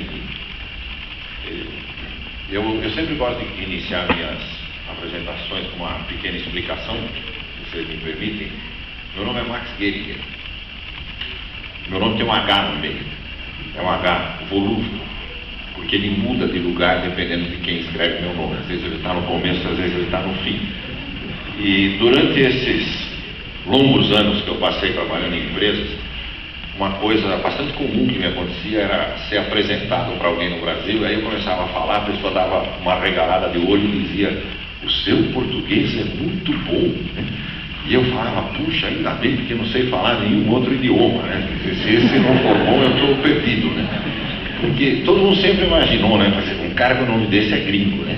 aqui. Eu sempre gosto de iniciar minhas apresentações com uma pequena explicação, se vocês me permitem. Meu nome é Max Geringer. Meu nome tem um H no meio. É um H volúvel, porque ele muda de lugar dependendo de quem escreve meu nome. Às vezes ele está no começo, às vezes ele está no fim. E durante esses longos anos que eu passei trabalhando em empresas, uma coisa bastante comum que me acontecia era ser apresentado para alguém no Brasil, aí eu começava a falar, a pessoa dava uma regalada de olho e dizia: o seu português é muito bom, né? E eu falava: puxa, ainda bem, porque eu não sei falar nenhum outro idioma, né? Se esse não for bom, eu estou perdido, né? Porque todo mundo sempre imaginou, né? Um cara com o nome desse é gringo, né?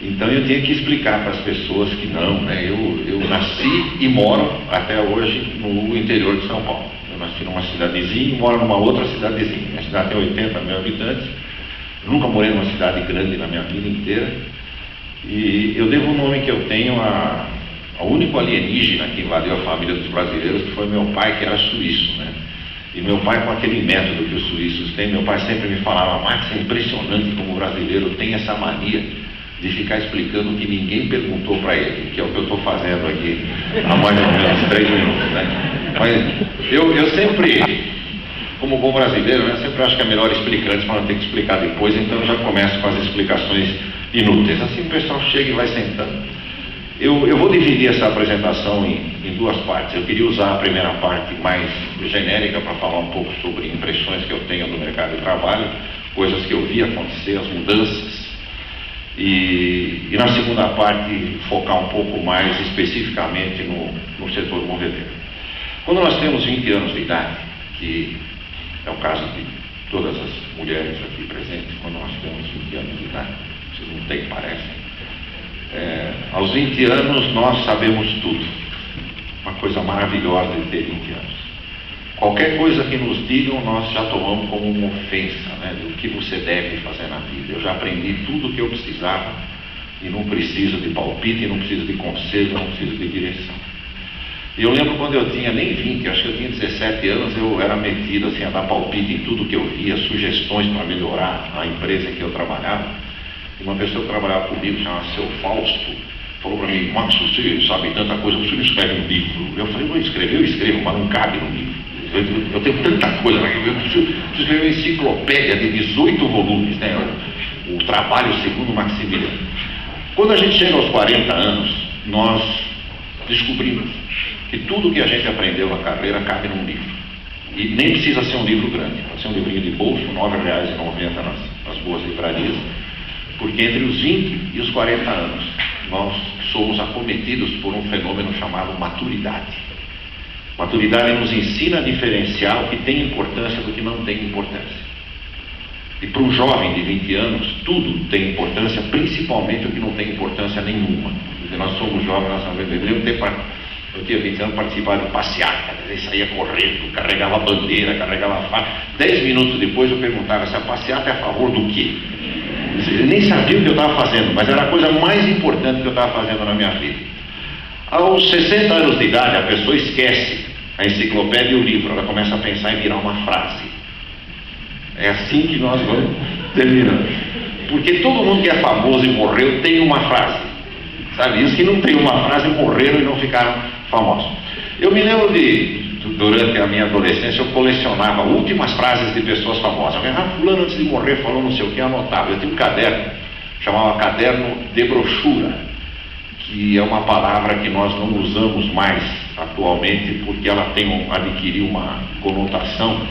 Então eu tinha que explicar para as pessoas que não, né? Eu nasci e moro até hoje no interior de São Paulo. Eu nasci numa cidadezinha e moro numa outra cidadezinha. Minha cidade tem 80 mil habitantes. Eu nunca morei numa cidade grande na minha vida inteira. E eu devo o nome que eu tenho ao único alienígena que invadiu a família dos brasileiros, que foi meu pai, que era suíço, né? E meu pai, com aquele método que os suíços têm, meu pai sempre me falava: Max, é impressionante como o brasileiro tem essa mania de ficar explicando o que ninguém perguntou para ele, que é o que eu estou fazendo aqui há mais ou menos 3 minutos, né? Mas eu sempre, como bom brasileiro, né, sempre acho que é melhor explicar antes para não ter que explicar depois, então eu já começo com as explicações inúteis. Assim o pessoal chega e vai sentando. Eu vou dividir essa apresentação em 2 partes. Eu queria usar a primeira parte mais genérica para falar um pouco sobre impressões que eu tenho do mercado de trabalho, coisas que eu vi acontecer, as mudanças. E na segunda parte focar um pouco mais especificamente no setor moveleiro. Quando nós temos 20 anos de idade, que é o caso de todas as mulheres aqui presentes, quando nós temos 20 anos de idade, vocês não têm, parecem. Aos 20 anos nós sabemos tudo. Uma coisa maravilhosa de ter 20 anos. Qualquer coisa que nos digam, nós já tomamos como uma ofensa, né, do que você deve fazer na vida. Eu já aprendi tudo o que eu precisava e não preciso de palpite, não preciso de conselho, não preciso de direção. E eu lembro quando eu tinha nem 20, acho que eu tinha 17 anos, eu era metido assim, a dar palpite em tudo que eu via, sugestões para melhorar a empresa em que eu trabalhava. E uma pessoa que trabalhava comigo, chamava Seu Fausto, falou para mim: Max, você sabe tanta coisa, você não escreve um livro. Eu falei: vou escrever, eu escrevo, mas não cabe no livro. Eu tenho tanta coisa, eu preciso escrever uma enciclopédia de 18 volumes, né? O trabalho segundo Maximiliano. Quando a gente chega aos 40 anos, nós descobrimos que tudo que a gente aprendeu na carreira cabe num livro. E nem precisa ser um livro grande, pode ser um livrinho de bolso, R$ 9,90 nas boas livrarias, porque entre os 20 e os 40 anos nós somos acometidos por um fenômeno chamado maturidade. Maturidade nos ensina a diferenciar o que tem importância do que não tem importância. E para um jovem de 20 anos, tudo tem importância, principalmente o que não tem importância nenhuma. Porque nós somos jovens, nós somos eu tinha 20 anos, participava de passeata, saía correndo, carregava bandeira, carregava faca. 10 minutos depois eu perguntava: essa passeata é a favor do quê? Eu nem sabia o que eu estava fazendo, mas era a coisa mais importante que eu estava fazendo na minha vida. Aos 60 anos de idade, a pessoa esquece a enciclopédia e o livro, ela começa a pensar em virar uma frase. É assim que nós vamos terminando. Porque todo mundo que é famoso e morreu tem uma frase. Sabe? Os que não têm uma frase morreram e não ficaram famosos. Eu me lembro durante a minha adolescência, eu colecionava últimas frases de pessoas famosas. Fulano antes de morrer falou não sei o que, anotava. Eu tinha um caderno, chamava caderno de brochura, que é uma palavra que nós não usamos mais atualmente, porque ela adquiriu uma conotação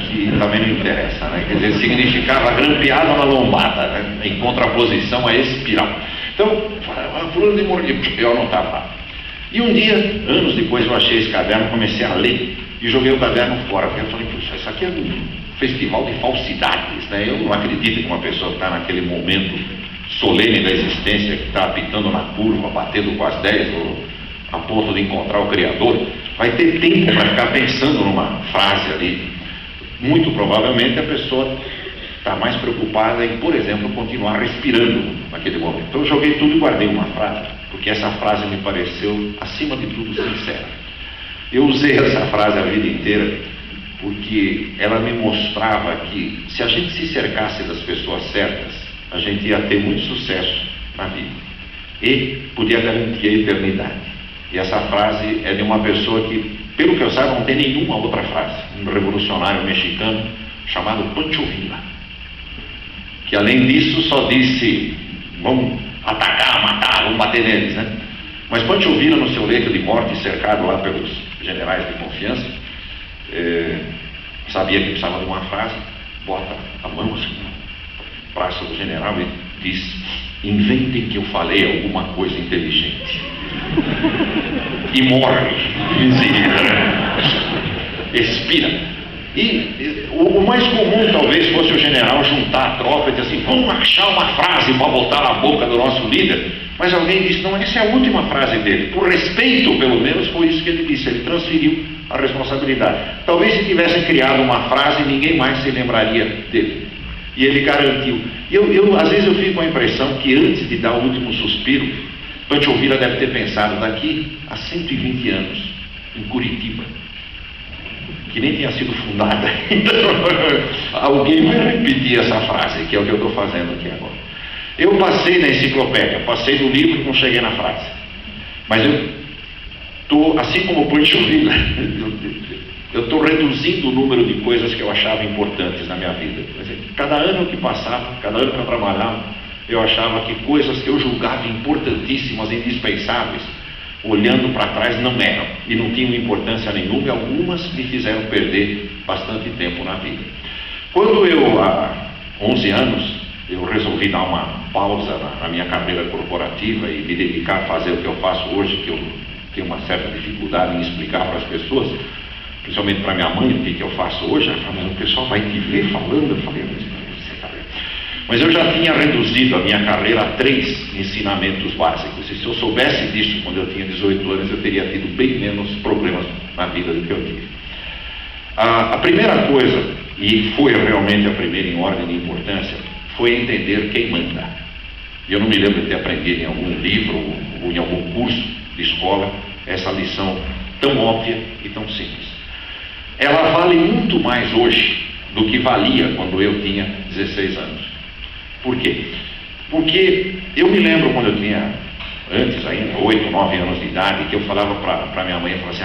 que também não interessa, né? Quer dizer, significava grampeado na lombada, né? Em contraposição a espiral. Então, fulano de morrer, eu anotava lá. E um dia, anos depois, eu achei esse caderno, comecei a ler e joguei o caderno fora. Eu falei: puxa, isso aqui é um festival de falsidades, né? Eu não acredito que uma pessoa que está naquele momento solene da existência, que está apitando na curva, batendo com as 10, a ponto de encontrar o Criador, vai ter tempo para ficar pensando numa frase ali. Muito provavelmente a pessoa está mais preocupada em, por exemplo, continuar respirando naquele momento. Então eu joguei tudo e guardei uma frase, porque essa frase me pareceu, acima de tudo, sincera. Eu usei essa frase a vida inteira porque ela me mostrava que se a gente se cercasse das pessoas certas, a gente ia ter muito sucesso na vida e podia garantir a eternidade. E essa frase é de uma pessoa que, pelo que eu saiba, não tem nenhuma outra frase. Um revolucionário mexicano chamado Pancho Villa, que além disso só disse: vamos atacar, matar, vamos bater neles, né? Mas Pancho Villa, no seu leito de morte, cercado lá pelos generais de confiança, sabia que precisava de uma frase, bota a mão assim no braço do general e diz: inventem que eu falei alguma coisa inteligente. E morre, expira. E o mais comum talvez fosse o general juntar a tropa e dizer assim: vamos achar uma frase para botar na boca do nosso líder. Mas alguém disse: não, essa é a última frase dele. Por respeito, pelo menos, foi isso que ele disse. Ele transferiu a responsabilidade. Talvez se tivessem criado uma frase, ninguém mais se lembraria dele. E ele garantiu. E às vezes eu fico com a impressão que antes de dar o último suspiro, Pancho Villa deve ter pensado: daqui a 120 anos, em Curitiba, que nem tinha sido fundada ainda, alguém vai repetir essa frase, que é o que eu estou fazendo aqui agora. Eu passei na enciclopédia, passei no livro e não cheguei na frase. Mas eu estou, assim como o Pancho Villa, eu estou reduzindo o número de coisas que eu achava importantes na minha vida. Cada ano que passava, cada ano que eu trabalhava, eu achava que coisas que eu julgava importantíssimas, indispensáveis, olhando para trás, não eram, e não tinham importância nenhuma, e algumas me fizeram perder bastante tempo na vida. Quando eu, há 11 anos, eu resolvi dar uma pausa na minha carreira corporativa e me dedicar a fazer o que eu faço hoje, que eu tenho uma certa dificuldade em explicar para as pessoas, principalmente para minha mãe, o que eu faço hoje. Ela fala: mas o pessoal vai te ver falando. Eu falei: mas eu já tinha reduzido a minha carreira a 3 ensinamentos básicos. E se eu soubesse disso quando eu tinha 18 anos, eu teria tido bem menos problemas na vida do que eu tive. A primeira coisa, e foi realmente a primeira em ordem de importância, foi entender quem manda. Eu não me lembro de ter aprendido em algum livro ou em algum curso de escola essa lição tão óbvia e tão simples. Ela vale muito mais hoje do que valia quando eu tinha 16 anos. Por quê? Porque eu me lembro quando eu tinha, antes ainda, 8, 9 anos de idade, que eu falava para minha mãe, eu falava assim: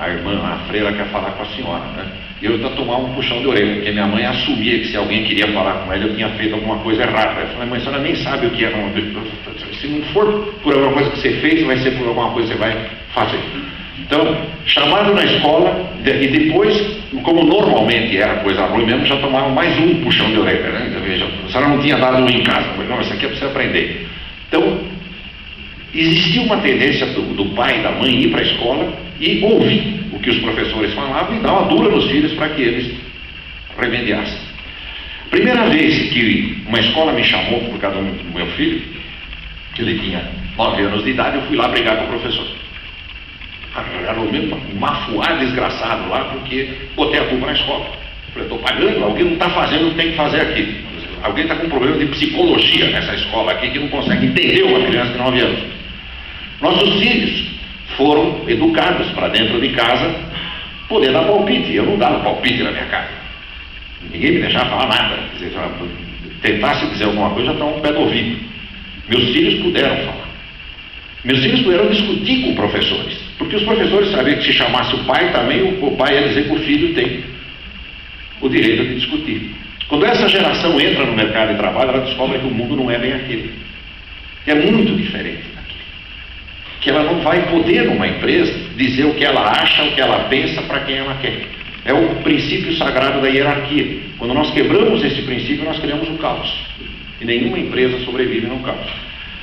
a irmã, a freira quer falar com a senhora, né? E eu ia tomar um puxão de orelha, porque minha mãe assumia que se alguém queria falar com ela, eu tinha feito alguma coisa errada. Eu falei: mãe, a senhora nem sabe o que é. Se não for por alguma coisa que você fez, vai ser por alguma coisa que você vai fazer. Então, chamado na escola, e depois, como normalmente era coisa ruim mesmo, já tomaram mais um puxão de orelha, né? Veja, a senhora não tinha dado um em casa. Eu falei: não, isso aqui é para você aprender. Então, existia uma tendência do pai e da mãe ir para a escola e ouvir o que os professores falavam e dar uma dura nos filhos para que eles remediassem. Primeira vez que uma escola me chamou por causa do meu filho, ele tinha 9 anos de idade, eu fui lá brigar com o professor. Era o mesmo mafuar desgraçado lá, porque botei a culpa na escola. Falei: estou pagando, alguém não está fazendo o que tem que fazer aqui. Alguém está com um problema de psicologia nessa escola aqui, que não consegue entender uma criança de 9 anos. Nossos filhos foram educados para dentro de casa poder dar palpite. Eu não dava palpite na minha casa. Ninguém me deixava falar nada. Quer dizer, tentasse dizer alguma coisa, já estava ao pé do ouvido. Meus filhos puderam falar. Meus filhos puderam discutir com professores, porque os professores sabiam que se chamasse o pai também, o pai ia dizer que o filho tem o direito de discutir. Quando essa geração entra no mercado de trabalho, ela descobre que o mundo não é bem aquele. É muito diferente daquele. Que ela não vai poder, numa empresa, dizer o que ela acha, o que ela pensa, para quem ela quer. É o princípio sagrado da hierarquia. Quando nós quebramos esse princípio, nós criamos o caos. E nenhuma empresa sobrevive no caos.